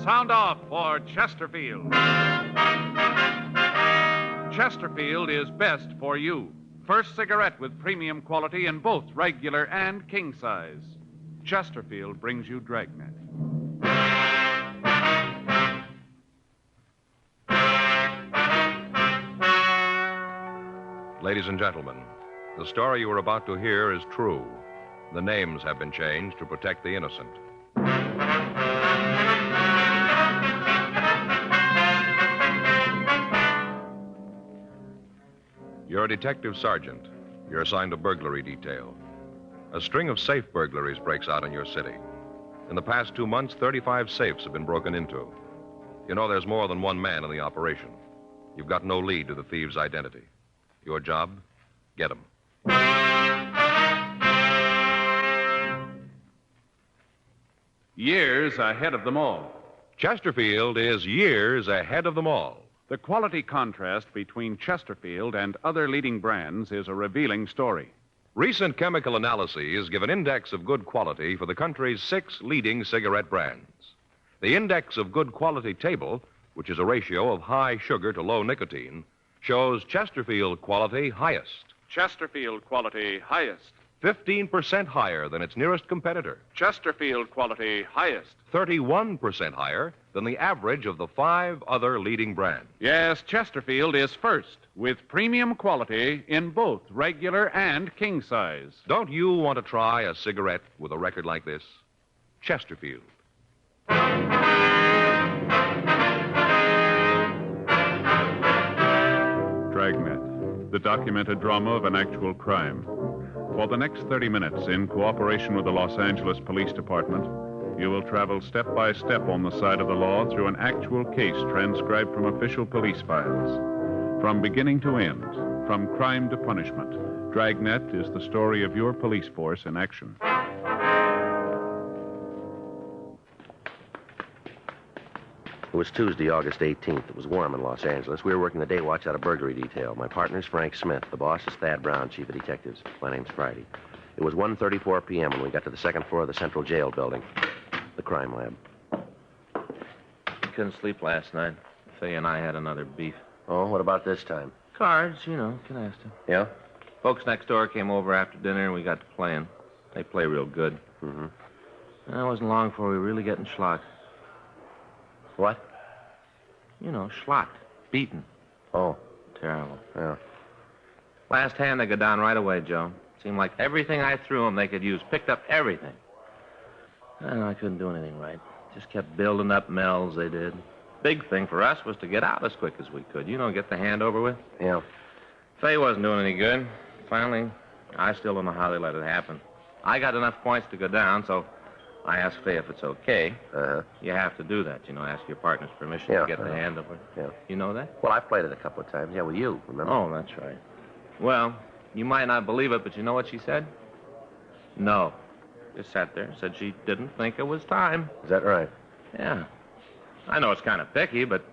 Sound off for Chesterfield. Chesterfield is best for you. First cigarette with premium quality in both regular and king size. Chesterfield brings you Dragnet. Ladies and gentlemen, the story you are about to hear is true. The names have been changed to protect the innocent. You're a detective sergeant. You're assigned a burglary detail. A string of safe burglaries breaks out in your city. In the past 2 months, 35 safes have been broken into. You know there's more than one man in the operation. You've got no lead to the thieves' identity. Your job? Get him. Years ahead of them all. Chesterfield is years ahead of them all. The quality contrast between Chesterfield and other leading brands is a revealing story. Recent chemical analyses give an index of good quality for the country's 6 leading cigarette brands. The index of good quality table, which is a ratio of high sugar to low nicotine, shows Chesterfield quality highest. Chesterfield quality highest. 15% higher than its nearest competitor. Chesterfield quality highest. 31% higher than the average of the 5 other leading brands. Yes, Chesterfield is first with premium quality in both regular and king size. Don't you want to try a cigarette with a record like this? Chesterfield. Dragnet, the documented drama of an actual crime. For the next 30 minutes, in cooperation with the Los Angeles Police Department, you will travel step by step on the side of the law through an actual case transcribed from official police files. From beginning to end, from crime to punishment, Dragnet is the story of your police force in action. It was Tuesday, August 18th. It was warm in Los Angeles. We were working the day watch out of burglary detail. My partner's Frank Smith. The boss is Thad Brown, chief of detectives. My name's Friday. It was 1:34 p.m. when we got to the second floor of the Central Jail building, the crime lab. Couldn't sleep last night. Faye and I had another beef. Oh, what about this time? Cards, you know, canasta. Yeah? Folks next door came over after dinner and we got to playing. They play real good. Mm-hmm. And it wasn't long before we were really getting schlocked. What? You know, schlocked. Beaten. Oh. Terrible. Yeah. Last hand, they go down right away, Joe. Seemed like everything I threw them they could use. Picked up everything. I couldn't do anything right. Just kept building up mells, they did. Big thing for us was to get out as quick as we could. You know, get the hand over with. Yeah. Faye wasn't doing any good. Finally, I still don't know how they let it happen. I got enough points to go down, so I asked Faye if it's okay. Uh-huh. You have to do that, you know, ask your partner's permission Yeah, to get the hand over. Yeah. You know that? Well, I've played it a couple of times. Yeah, with you, remember? Oh, that's right. Well, you might not believe it, but you know what she said? No. Just sat there, said she didn't think it was time. Is that right? Yeah. I know it's kind of picky, but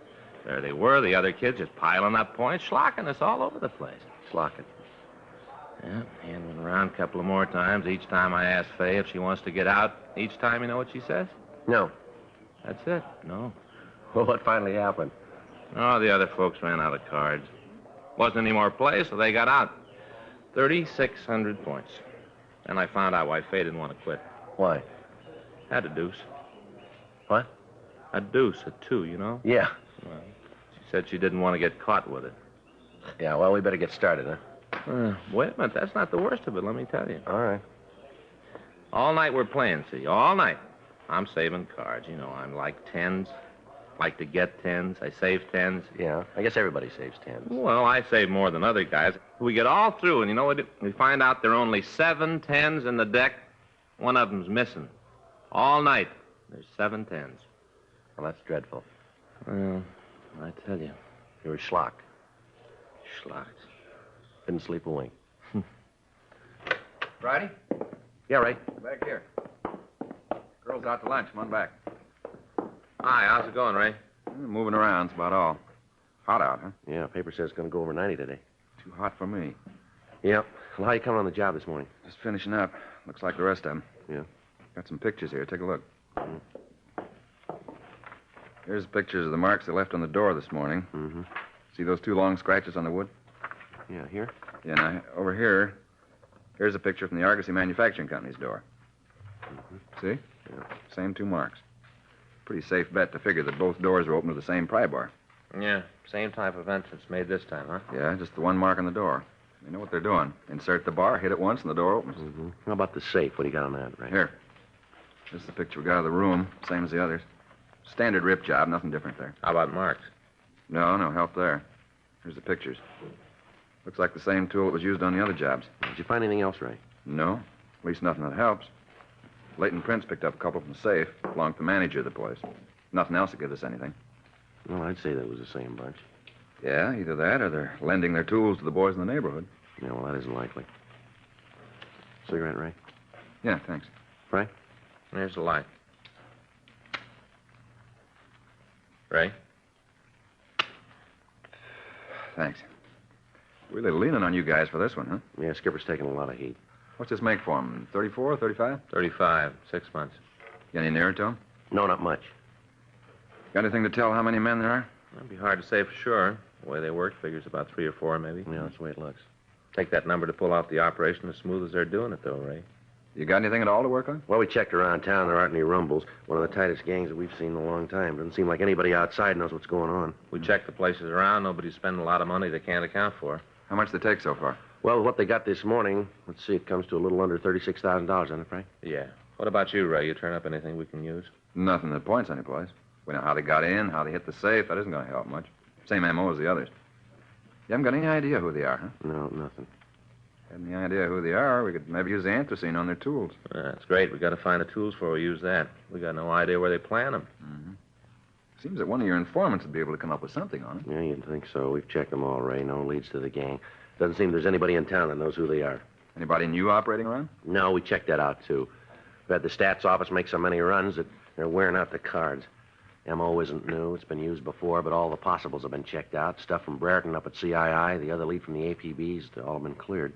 there they were, the other kids just piling up points, schlocking us all over the place. Schlocking. Yeah, hand went around a couple of more times. Each time I asked Faye if she wants to get out. Each time, you know what she says? No. That's it. No. Well, what finally happened? Oh, the other folks ran out of cards. Wasn't any more play, so they got out. 3,600 points. And I found out why Faye didn't want to quit. Why? Had a deuce. What? A deuce, a 2, you know? Yeah. Well, she said she didn't want to get caught with it. Yeah, well, we better get started, huh? Wait a minute, that's not the worst of it, let me tell you. All right. All night we're playing, see, all night. I'm saving cards, you know, I'm like tens. Like to get tens, I save tens. Yeah, I guess everybody saves tens. Well, I save more than other guys. We get all through, and you know what? We find out there are only 7 tens in the deck. One of them's missing. All night, there's 7 tens. Well, that's dreadful. Well, I tell you. You were schlocked. Schlocked. Didn't sleep a wink. Friday? Yeah, Ray. Back here. Girl's out to lunch. Come on back. Hi, how's it going, Ray? Moving around, that's about all. Hot out, huh? Yeah, paper says it's going to go over 90 today. Too hot for me. Yeah. Well, how you coming on the job this morning? Just finishing up. Looks like the rest of them. Yeah. Got some pictures here. Take a look. Here's pictures of the marks they left on the door this morning. Mm-hmm. See those 2 long scratches on the wood? Yeah, here? Yeah, now, over here, here's a picture from the Argosy Manufacturing Company's door. Mm-hmm. See? Yeah. Same 2 marks. Pretty safe bet to figure that both doors were open with the same pry bar. Yeah, same type of entrance made this time, huh? Yeah, just the 1 mark on the door. They know what they're doing. Insert the bar, hit it once, and the door opens. Mm-hmm. How about the safe? What do you got on that, Ray? Here. This is the picture we got of the room, same as the others. Standard rip job, nothing different there. How about marks? No help there. Here's the pictures. Looks like the same tool that was used on the other jobs. Did you find anything else, Ray? No, at least nothing that helps. Leighton Prince picked up a couple from the safe, belonged to the manager of the place. Nothing else that gives us anything. Well, I'd say that was the same bunch. Yeah, either that or they're lending their tools to the boys in the neighborhood. Yeah, well, that isn't likely. Cigarette, Ray? Yeah, thanks. Frank? Here's the light. Ray? Thanks. Really leaning on you guys for this one, huh? Yeah, Skipper's taking a lot of heat. What's this make for him? 34, 35? 35, 6 months. Get any nearer to him? No, not much. Got anything to tell how many men there are? It'd be hard to say for sure. The way they work figures about 3 or 4, maybe. Yeah, that's the way it looks. Take that number to pull off the operation as smooth as they're doing it, though, Ray. You got anything at all to work on? Well, we checked around town. There aren't any rumbles. One of the tightest gangs that we've seen in a long time. Doesn't seem like anybody outside knows what's going on. We checked the places around. Nobody's spending a lot of money they can't account for. How much they take so far? Well, what they got this morning, let's see, it comes to a little under $36,000, doesn't it, Frank? Yeah. What about you, Ray? You turn up anything we can use? Nothing that points anyplace. We know how they got in, how they hit the safe. That isn't going to help much. Same M.O. as the others. You haven't got any idea who they are, huh? No, nothing. Had any idea who they are, we could maybe use the anthracene on their tools. That's great. We got to find the tools before we use that. We got no idea where they plant them. Mm-hmm. Seems that one of your informants would be able to come up with something on it. Yeah, you'd think so. We've checked them all, Ray. No leads to the gang. Doesn't seem there's anybody in town that knows who they are. Anybody new operating around? No, we checked that out, too. We've had the stats office make so many runs that they're wearing out the cards. M.O. isn't new. It's been used before, but all the possibles have been checked out. Stuff from Brereton up at CII, the other lead from the APBs, they all have been cleared.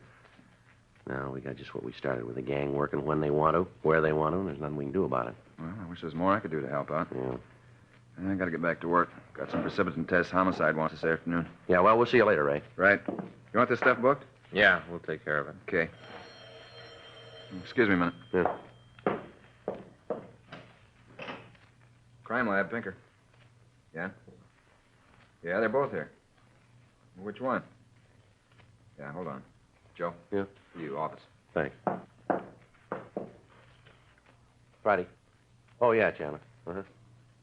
Now, we got just what we started with, the gang working when they want to, where they want to, and there's nothing we can do about it. Well, I wish there was more I could do to help out. Yeah. I got to get back to work. Got some precipitant tests homicide wants this afternoon. Yeah, well, we'll see you later, Ray. Right. You want this stuff booked? Yeah, we'll take care of it. Okay. Excuse me a minute. Yeah. Crime lab, Pinker. Yeah? Yeah, they're both here. Which one? Yeah, hold on. Joe? Yeah? You, office. Thanks. Friday. Oh, yeah, Chandler. Uh-huh.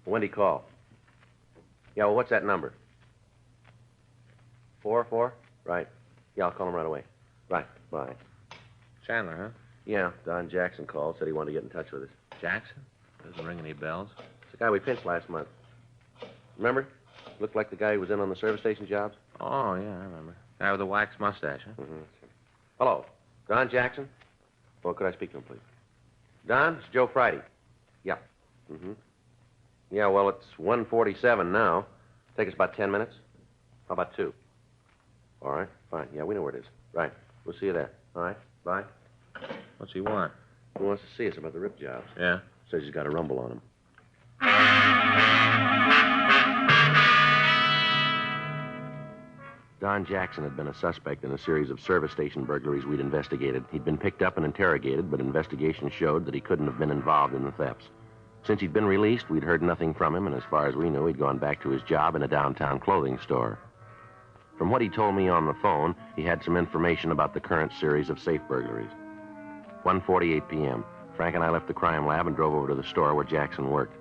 Wendy call. Yeah, well, what's that number? 4? Right. Yeah, I'll call him right away. Right. Bye. Chandler, huh? Yeah, Don Jackson called, said he wanted to get in touch with us. Jackson? Doesn't ring any bells. It's the guy we pinched last month. Remember? Looked like the guy who was in on the service station jobs. Oh, yeah, I remember. Guy with the wax mustache, huh? Mm-hmm. Hello. Don Jackson? Well, could I speak to him, please? Don, it's Joe Friday. Yeah. Mm-hmm. Yeah, well, it's 1:47 now. Take us about 10 minutes. How about 2? All right, fine. Yeah, we know where it is. Right. We'll see you there. All right, bye. What's he want? He wants to see us about the rip jobs. Yeah? Says he's got a rumble on him. Don Jackson had been a suspect in a series of service station burglaries we'd investigated. He'd been picked up and interrogated, but investigation showed that he couldn't have been involved in the thefts. Since he'd been released, we'd heard nothing from him, and as far as we knew, he'd gone back to his job in a downtown clothing store. From what he told me on the phone, he had some information about the current series of safe burglaries. 1:48 p.m. Frank and I left the crime lab and drove over to the store where Jackson worked.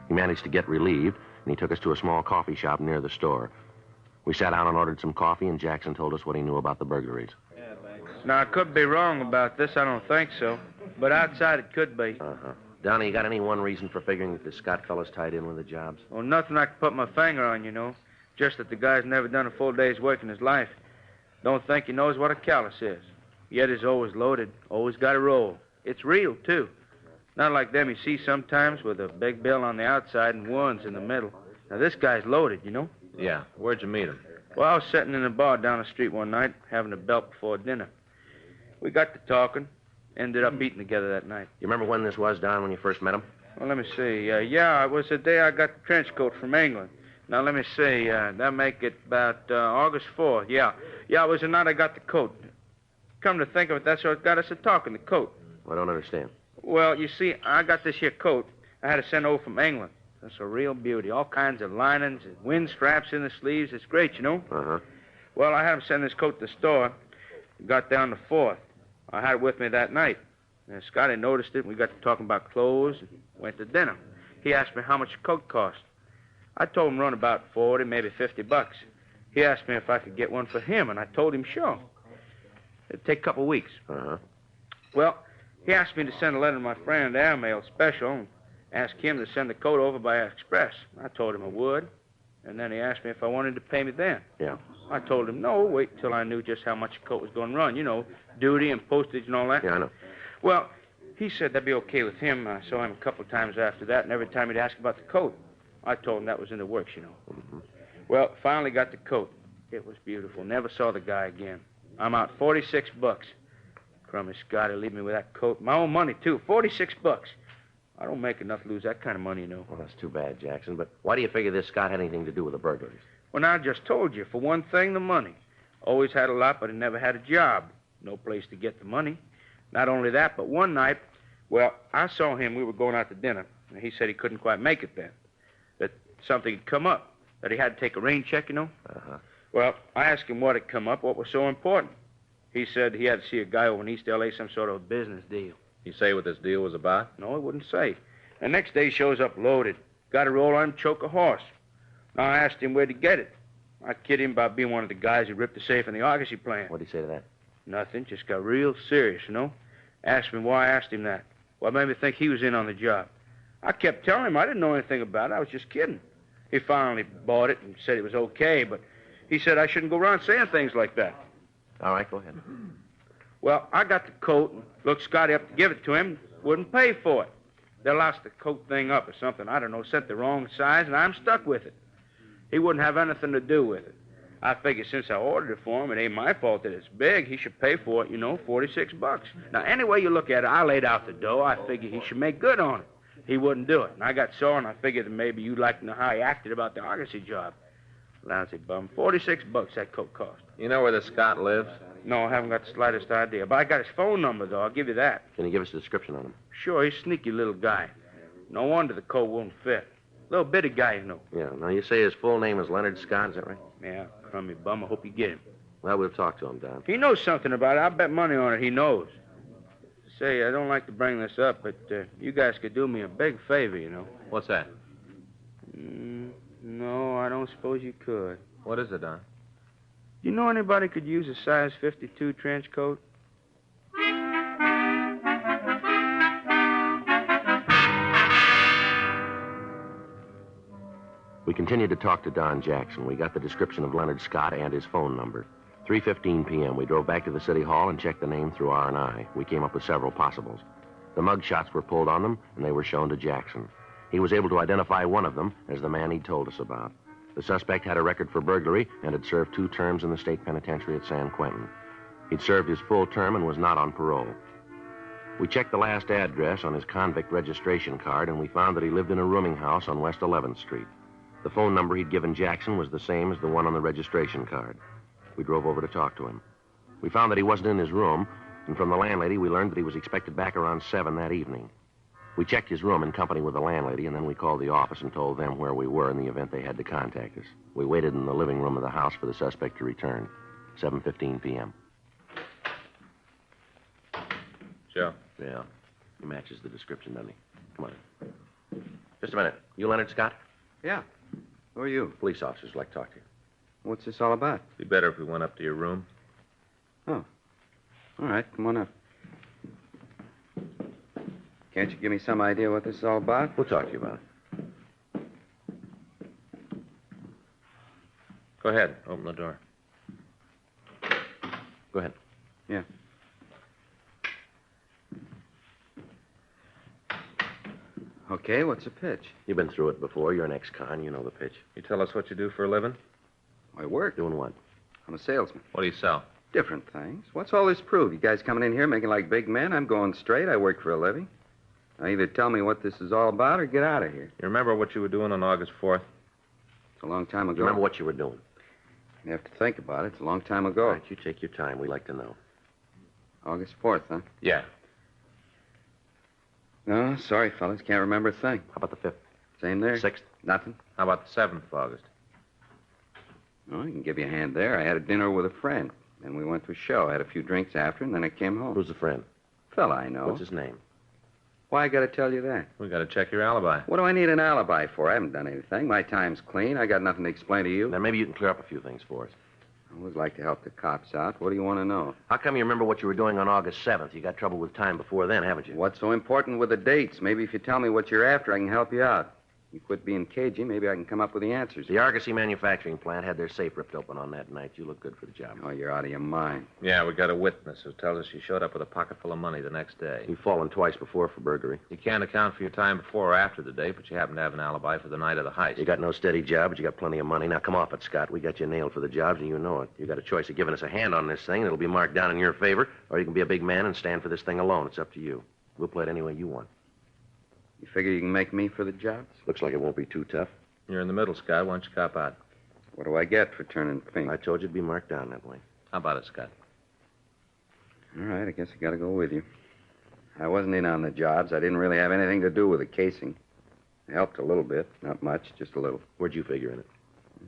He managed to get relieved, and he took us to a small coffee shop near the store. We sat down and ordered some coffee, and Jackson told us what he knew about the burglaries. Now, I could be wrong about this. I don't think so. But outside, it could be. Uh-huh. Donnie, you got any one reason for figuring that the Scott fellow's tied in with the jobs? Well, nothing I can put my finger on, you know. Just that the guy's never done a full day's work in his life. Don't think he knows what a callus is. Yet he's always loaded, always got a roll. It's real, too. Not like them you see sometimes with a big bill on the outside and ones in the middle. Now, this guy's loaded, you know. Yeah. Where'd you meet him? Well, I was sitting in a bar down the street one night, having a belt before dinner. We got to talking, ended up eating together that night. You remember when this was, Don, when you first met him? Well, let me see. Yeah, it was the day I got the trench coat from England. Now, let me see. That make it about August 4th. Yeah, it was the night I got the coat. Come to think of it, that's what got us a-talking, the coat. I don't understand. Well, you see, I got this here coat I had to send over from England. That's a real beauty. All kinds of linings and wind straps in the sleeves. It's great, you know. Uh-huh. Well, I had him send this coat to the store. Got down the 4th. I had it with me that night. And Scotty noticed it, and we got to talking about clothes and went to dinner. He asked me how much the coat cost. I told him run about 40, maybe $50. He asked me if I could get one for him, and I told him sure. It'd take a couple weeks. Uh-huh. Well, he asked me to send a letter to my friend Airmail Special and ask him to send the coat over by express. I told him I would, and then he asked me if I wanted to pay me then. Yeah. I told him no, wait till I knew just how much the coat was going to run. You know, duty and postage and all that. Yeah, I know. Well, he said that'd be okay with him. I saw him a couple of times after that, and every time he'd ask about the coat, I told him that was in the works, you know. Mm-hmm. Well, finally got the coat. It was beautiful. Never saw the guy again. I'm out $46. Crummy Scotty, leave me with that coat. My own money, too. $46. I don't make enough to lose that kind of money, you know. Well, that's too bad, Jackson. But why do you figure this Scott had anything to do with the burglaries? Well, now, I just told you. For one thing, the money. Always had a lot, but I never had a job. No place to get the money. Not only that, but one night, well, I saw him. We were going out to dinner. And he said he couldn't quite make it then. That something had come up. That he had to take a rain check, you know. Uh-huh. Well, I asked him what had come up, what was so important. He said he had to see a guy over in East L.A., some sort of a business deal. You say what this deal was about? No, he wouldn't say. The next day he shows up loaded. Got to roll on him, choke a horse. Now, I asked him where'd he get it. I kid him about being one of the guys who ripped the safe in the Argosy plant. What'd he say to that? Nothing, just got real serious, you know. Asked me why I asked him that. What made me think he was in on the job? I kept telling him I didn't know anything about it. I was just kidding. He finally bought it and said it was okay, but he said I shouldn't go around saying things like that. All right, go ahead. Well, I got the coat and looked Scotty up to give it to him. Wouldn't pay for it. They lost the coat thing up or something. I don't know, sent the wrong size, and I'm stuck with it. He wouldn't have anything to do with it. I figured since I ordered it for him, it ain't my fault that it's big. He should pay for it, you know, $46. Now, any way you look at it, I laid out the dough. I figured he should make good on it. He wouldn't do it. And I got sore, and I figured that maybe you'd like to know how he acted about the Argosy job. Lousy bum. $46 that coat cost. You know where this Scott lives? No, I haven't got the slightest idea. But I got his phone number, though. I'll give you that. Can you give us a description on him? Sure, he's a sneaky little guy. No wonder the coat won't fit. Little bitty guy, you know. Yeah. Now, you say his full name is Leonard Scott, is that right? Yeah, crummy bum. I hope you get him. Well, we'll talk to him, Don. He knows something about it. I'll bet money on it he knows. Say, I don't like to bring this up, but you guys could do me a big favor, you know. What's that? No, I don't suppose you could. What is it, Don? You know anybody could use a size 52 trench coat? We continued to talk to Don Jackson. We got the description of Leonard Scott and his phone number. 3:15 p.m., we drove back to the city hall and checked the name through R&I. We came up with several possibles. The mug shots were pulled on them, and they were shown to Jackson. He was able to identify one of them as the man he'd told us about. The suspect had a record for burglary and had served 2 terms in the state penitentiary at San Quentin. He'd served his full term and was not on parole. We checked the last address on his convict registration card, and we found that he lived in a rooming house on West 11th Street. The phone number he'd given Jackson was the same as the one on the registration card. We drove over to talk to him. We found that he wasn't in his room, and from the landlady, we learned that he was expected back around 7 that evening. We checked his room in company with the landlady, and then we called the office and told them where we were in the event they had to contact us. We waited in the living room of the house for the suspect to return. 7:15 p.m. Joe. Yeah, he matches the description, doesn't he? Come on. Just a minute. You Leonard Scott? Yeah. Who are you? Police officers would like to talk to you. What's this all about? Be better if we went up to your room. Oh. All right, come on up. Can't you give me some idea what this is all about? We'll talk to you about it. Go ahead. Open the door. Go ahead. Yeah. Okay, what's the pitch? You've been through it before. You're an ex-con. You know the pitch. You tell us what you do for a living? I work. Doing what? I'm a salesman. What do you sell? Different things. What's all this prove? You guys coming in here making like big men? I'm going straight. I work for a living. Now, either tell me what this is all about or get out of here. You remember what you were doing on August 4th? It's a long time ago. Remember what you were doing? You have to think about it. It's a long time ago. All right, you take your time. We like to know. August 4th, huh? Yeah. No, sorry, fellas. Can't remember a thing. How about the 5th? Same there? 6th? Nothing? How about the 7th of August? Oh, I can give you a hand there. I had a dinner with a friend. Then we went to a show. I had a few drinks after, and then I came home. Who's the friend? Fella I know. What's his name? Why I got to tell you that? We got to check your alibi. What do I need an alibi for? I haven't done anything. My time's clean. I got nothing to explain to you. Now, maybe you can clear up a few things for us. I always like to help the cops out. What do you want to know? How come you remember what you were doing on August 7th? You got trouble with time before then, haven't you? What's so important with the dates? Maybe if you tell me what you're after, I can help you out. You quit being cagey, maybe I can come up with the answers. The Argosy manufacturing plant had their safe ripped open on that night. You look good for the job. Oh, you're out of your mind. Yeah, we got a witness who tells us you showed up with a pocket full of money the next day. You've fallen twice before for burglary. You can't account for your time before or after the date, but you happen to have an alibi for the night of the heist. You got no steady job, but you got plenty of money. Now, come off it, Scott. We got you nailed for the jobs, and you know it. You got a choice of giving us a hand on this thing, and it'll be marked down in your favor, or you can be a big man and stand for this thing alone. It's up to you. We'll play it any way you want. You figure you can make me for the jobs? Looks like it won't be too tough. You're in the middle, Scott. Why don't you cop out? What do I get for turning pink? I told you it'd be marked down that way. How about it, Scott? All right, I guess I got to go with you. I wasn't in on the jobs. I didn't really have anything to do with the casing. I helped a little bit. Not much, just a little. Where'd you figure in it?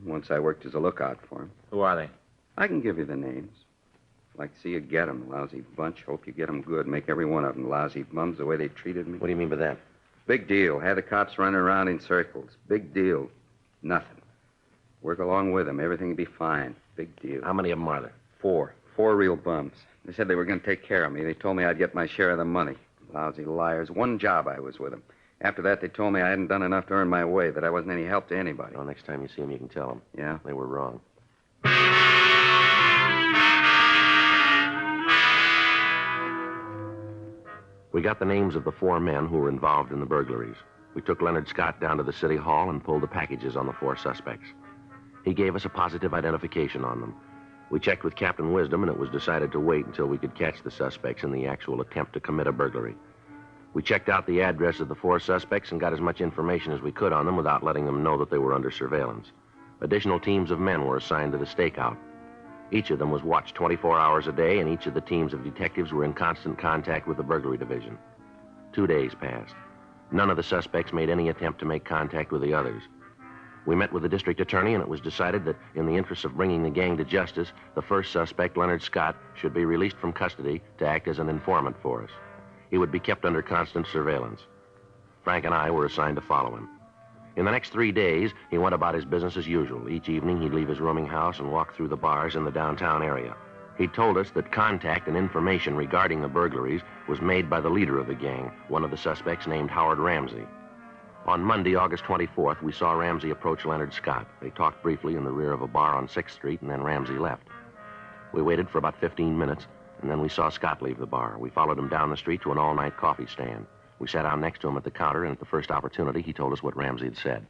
Once I worked as a lookout for him. Who are they? I can give you the names. Like to see you get 'em, lousy bunch. Hope you get 'em good. Make every one of 'em lousy bums the way they treated me. What do you mean by that? Big deal. Had the cops running around in circles. Big deal. Nothing. Work along with them. Everything will be fine. Big deal. How many of them are there? 4. 4 real bums. They said they were going to take care of me. They told me I'd get my share of the money. Lousy liars. One job I was with them. After that, they told me I hadn't done enough to earn my way, that I wasn't any help to anybody. Well, next time you see them, you can tell them. Yeah? They were wrong. We got the names of the 4 men who were involved in the burglaries. We took Leonard Scott down to the city hall and pulled the packages on the 4 suspects. He gave us a positive identification on them. We checked with Captain Wisdom, and it was decided to wait until we could catch the suspects in the actual attempt to commit a burglary. We checked out the address of the 4 suspects and got as much information as we could on them without letting them know that they were under surveillance. Additional teams of men were assigned to the stakeout. Each of them was watched 24 hours a day, and each of the teams of detectives were in constant contact with the burglary division. 2 days passed. None of the suspects made any attempt to make contact with the others. We met with the district attorney, and it was decided that in the interest of bringing the gang to justice, the first suspect, Leonard Scott, should be released from custody to act as an informant for us. He would be kept under constant surveillance. Frank and I were assigned to follow him. In the next 3 days, he went about his business as usual. Each evening, he'd leave his rooming house and walk through the bars in the downtown area. He told us that contact and information regarding the burglaries was made by the leader of the gang, one of the suspects named Howard Ramsey. On Monday, August 24th, we saw Ramsey approach Leonard Scott. They talked briefly in the rear of a bar on 6th Street, and then Ramsey left. We waited for about 15 minutes, and then we saw Scott leave the bar. We followed him down the street to an all-night coffee stand. We sat down next to him at the counter, and at the first opportunity, he told us what Ramsey had said.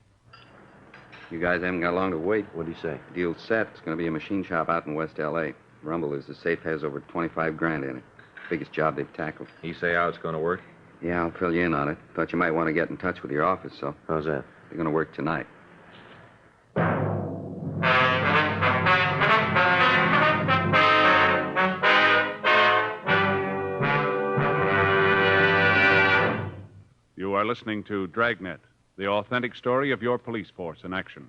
You guys haven't got long to wait. What'd he say? Deal's set. It's going to be a machine shop out in West L.A. Rumble is the safe has over 25 grand in it. Biggest job they've tackled. You say how it's going to work? Yeah, I'll fill you in on it. Thought you might want to get in touch with your office, so. How's that? They're going to work tonight. You are listening to Dragnet, the authentic story of your police force in action.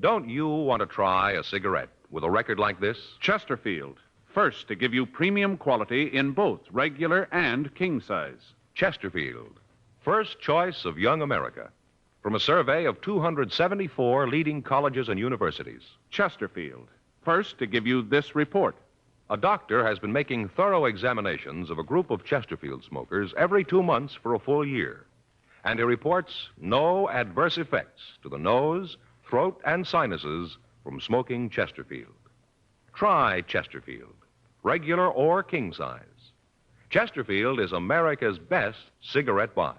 Don't you want to try a cigarette with a record like this? Chesterfield, first to give you premium quality in both regular and king size. Chesterfield, first choice of young America. From a survey of 274 leading colleges and universities. Chesterfield, first to give you this report. A doctor has been making thorough examinations of a group of Chesterfield smokers every 2 months for a full year. And he reports no adverse effects to the nose, throat, and sinuses from smoking Chesterfield. Try Chesterfield, regular or king size. Chesterfield is America's best cigarette buy.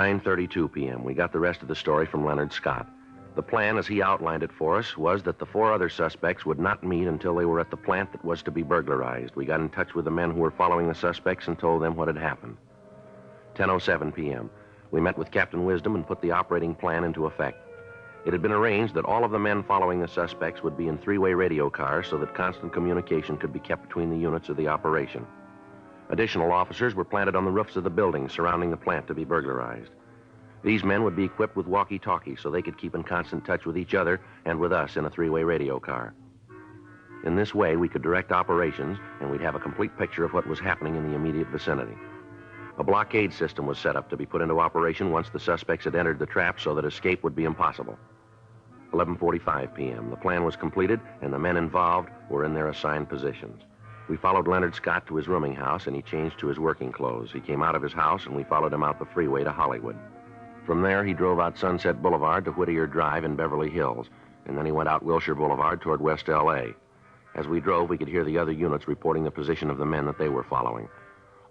9:32 p.m. We got the rest of the story from Leonard Scott. The plan, as he outlined it for us, was that the 4 other suspects would not meet until they were at the plant that was to be burglarized. We got in touch with the men who were following the suspects and told them what had happened. 10:07 p.m. We met with Captain Wisdom and put the operating plan into effect. It had been arranged that all of the men following the suspects would be in 3-way radio cars so that constant communication could be kept between the units of the operation. Additional officers were planted on the roofs of the buildings surrounding the plant to be burglarized. These men would be equipped with walkie-talkies so they could keep in constant touch with each other and with us in a 3-way radio car. In this way, we could direct operations, and we'd have a complete picture of what was happening in the immediate vicinity. A blockade system was set up to be put into operation once the suspects had entered the trap so that escape would be impossible. 11:45 p.m. The plan was completed, and the men involved were in their assigned positions. We followed Leonard Scott to his rooming house, and he changed to his working clothes. He came out of his house, and we followed him out the freeway to Hollywood. From there, he drove out Sunset Boulevard to Whittier Drive in Beverly Hills, and then he went out Wilshire Boulevard toward West L.A. As we drove, we could hear the other units reporting the position of the men that they were following.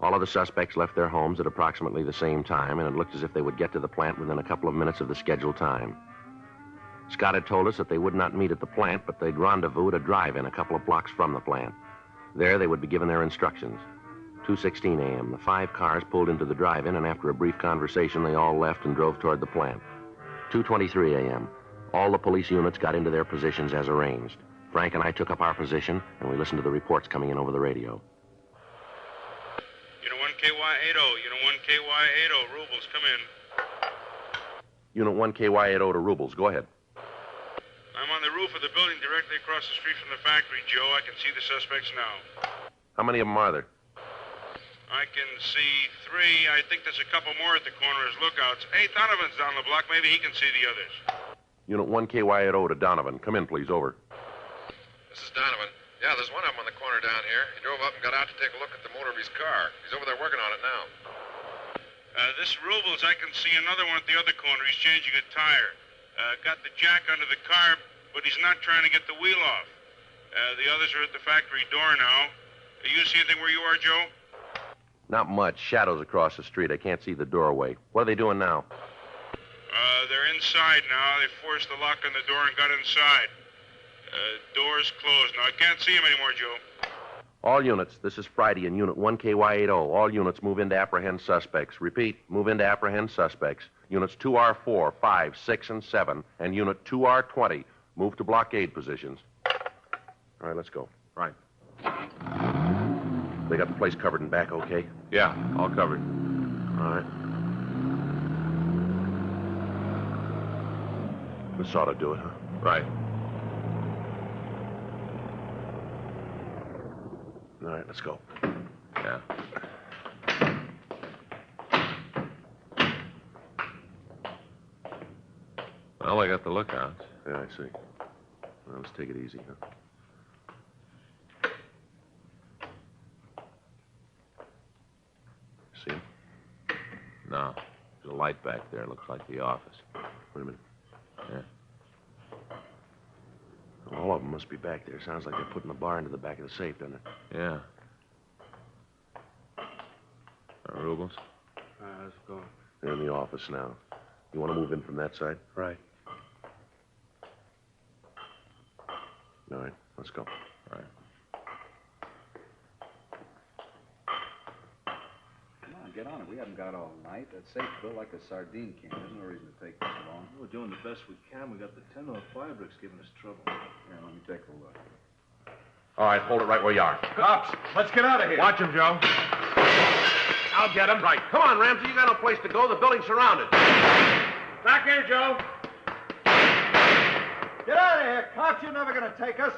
All of the suspects left their homes at approximately the same time, and it looked as if they would get to the plant within a couple of minutes of the scheduled time. Scott had told us that they would not meet at the plant, but they'd rendezvous at a drive-in a couple of blocks from the plant. There, they would be given their instructions. 2:16 a.m., the 5 cars pulled into the drive-in, and after a brief conversation, they all left and drove toward the plant. 2:23 a.m., all the police units got into their positions as arranged. Frank and I took up our position, and we listened to the reports coming in over the radio. Unit 1KY80, Unit 1KY80, Rubles, come in. Unit 1KY80 to Rubles, go ahead. I'm on the roof of the building directly across the street from the factory, Joe. I can see the suspects now. How many of them are there? I can see 3. I think there's a couple more at the corner as lookouts. Hey, Donovan's down the block. Maybe he can see the others. Unit 1KY80 to Donovan. Come in, please. Over. This is Donovan. Yeah, there's one of them on the corner down here. He drove up and got out to take a look at the motor of his car. He's over there working on it now. This Rubles, I can see another one at the other corner. He's changing a tire. Got the jack under the car, but he's not trying to get the wheel off. The others are at the factory door now. You see anything where you are, Joe? Not much. Shadows across the street. I can't see the doorway. What are they doing now? They're inside now. They forced the lock on the door and got inside. Door's closed. Now, I can't see him anymore, Joe. All units, this is Friday in Unit 1KY80. All units move in to apprehend suspects. Repeat, move in to apprehend suspects. Units 2R4, 5, 6, and 7, and Unit 2R20 move to blockade positions. All right, let's go. Right. They got the place covered in back, okay? Yeah, all covered. All right. This ought to do it, huh? Right. All right, let's go. Yeah. Well, I got the lookouts. Yeah, I see. Well, let's take it easy, huh? See him? No. There's a light back there. Looks like the office. Wait a minute. Yeah. All of them must be back there. Sounds like they're putting the bar into the back of the safe, doesn't it? Yeah. Rubles? Let's go. They're in the office now. You want to move in from that side? Right. All right, let's go. All right. Come on, get on it. We haven't got all night. That safe built like a sardine can. There's no reason to take this long. We're doing the best we can. We got the 1005 bricks giving us trouble. Here, let me take a look. All right, hold it right where you are. Cops, let's get out of here. Watch him, Joe. I'll get him. Right. Come on, Ramsey. You got no place to go. The building's surrounded. Back here, Joe. Get out of here, cops. You're never going to take us.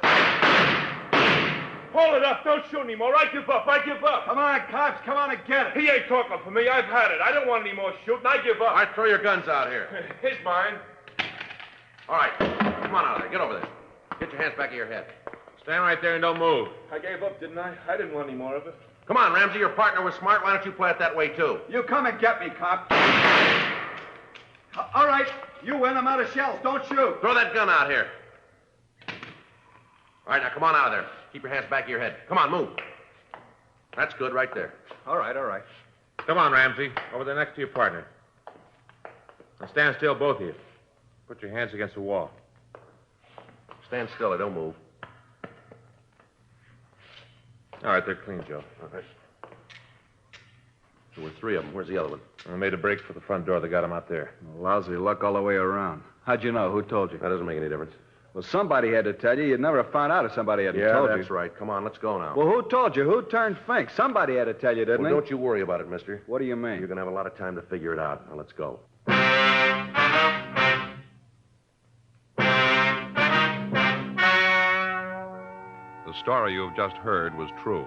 Hold it up. Don't shoot anymore. I give up. I give up. Come on, cops. Come on and get it. He ain't talking for me. I've had it. I don't want any more shooting. I give up. All right, throw your guns out here. He's mine. All right. Come on out of there. Get over there. Get your hands back of your head. Stand right there and don't move. I gave up, didn't I? I didn't want any more of it. Come on, Ramsey. Your partner was smart. Why don't you play it that way, too? You come and get me, cop. All right. You win. I'm out of shells. Don't shoot. Throw that gun out here. All right, now come on out of there. Keep your hands back of your head. Come on, move. That's good right there. All right, all right. Come on, Ramsey. Over there next to your partner. Now stand still, both of you. Put your hands against the wall. Stand still. I don't move. All right, they're clean, Joe. All right. There were three of them. Where's the other one? I made a break for the front door. They got him out there. Lousy luck all the way around. How'd you know? Who told you? That doesn't make any difference. Well, somebody had to tell you. You'd never have found out if somebody hadn't told you. Yeah, that's right. Come on, let's go now. Well, who told you? Who turned Fink? Somebody had to tell you, didn't Well, he? don't you worry about it, mister. What do you mean? You're going to have a lot of time to figure it out. Now, let's go. The story you've just heard was true.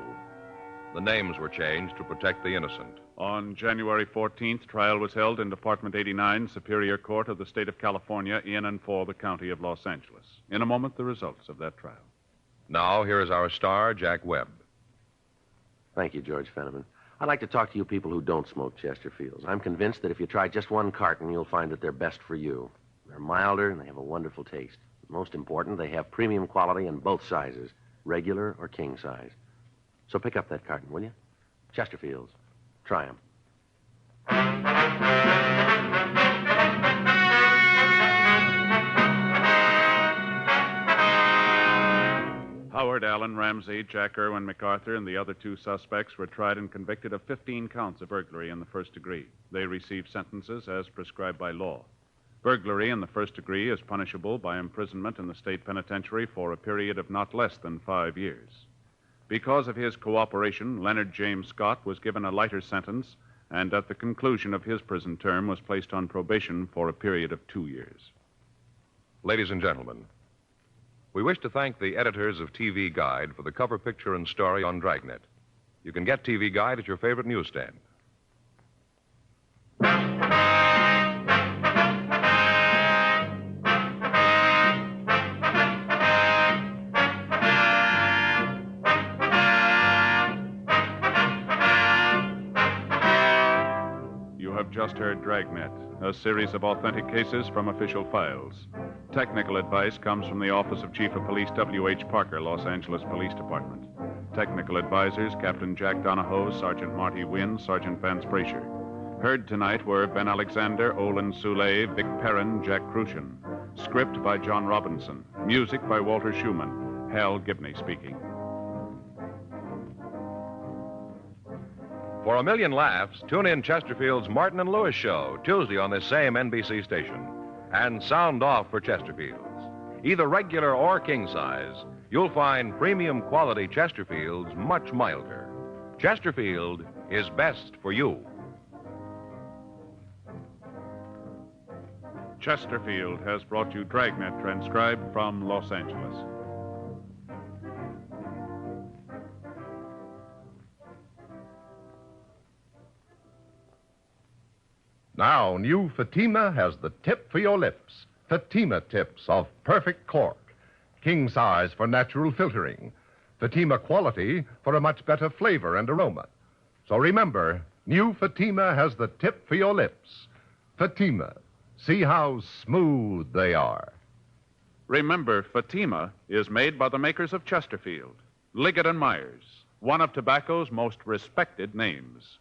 The names were changed to protect the innocent. On January 14th, trial was held in Department 89, Superior Court of the State of California, in and for the County of Los Angeles. In a moment, the results of that trial. Now, here is our star, Jack Webb. Thank you, George Fenneman. I'd like to talk to you people who don't smoke Chesterfields. I'm convinced that if you try just one carton, you'll find that they're best for you. They're milder, and they have a wonderful taste. Most important, they have premium quality in both sizes, regular or king size. So pick up that carton, will you? Chesterfields. Try them. Howard Allen Ramsey, Jack Irwin MacArthur, and the other two suspects were tried and convicted of 15 counts of burglary in the first degree. They received sentences as prescribed by law. Burglary in the first degree is punishable by imprisonment in the state penitentiary for a period of not less than 5 years. Because of his cooperation, Leonard James Scott was given a lighter sentence and at the conclusion of his prison term was placed on probation for a period of 2 years. Ladies and gentlemen, we wish to thank the editors of TV Guide for the cover picture and story on Dragnet. You can get TV Guide at your favorite newsstand. Just heard Dragnet, a series of authentic cases from official files. Technical advice comes from the Office of Chief of Police W.H. Parker, Los Angeles Police Department. Technical advisors, Captain Jack Donahoe, Sergeant Marty Wynn, Sergeant Vance Brasher. Heard tonight were Ben Alexander, Olin Soule, Vic Perrin, Jack Crucian. Script by John Robinson. Music by Walter Schumann. Hal Gibney speaking. For a million laughs, tune in Chesterfield's Martin and Lewis show, Tuesday on this same NBC station. And sound off for Chesterfields. Either regular or king size, you'll find premium quality Chesterfields much milder. Chesterfield is best for you. Chesterfield has brought you Dragnet, transcribed from Los Angeles. Now, new Fatima has the tip for your lips. Fatima tips of perfect cork. King size for natural filtering. Fatima quality for a much better flavor and aroma. So remember, new Fatima has the tip for your lips. Fatima. See how smooth they are. Remember, Fatima is made by the makers of Chesterfield, Liggett and Myers, one of tobacco's most respected names.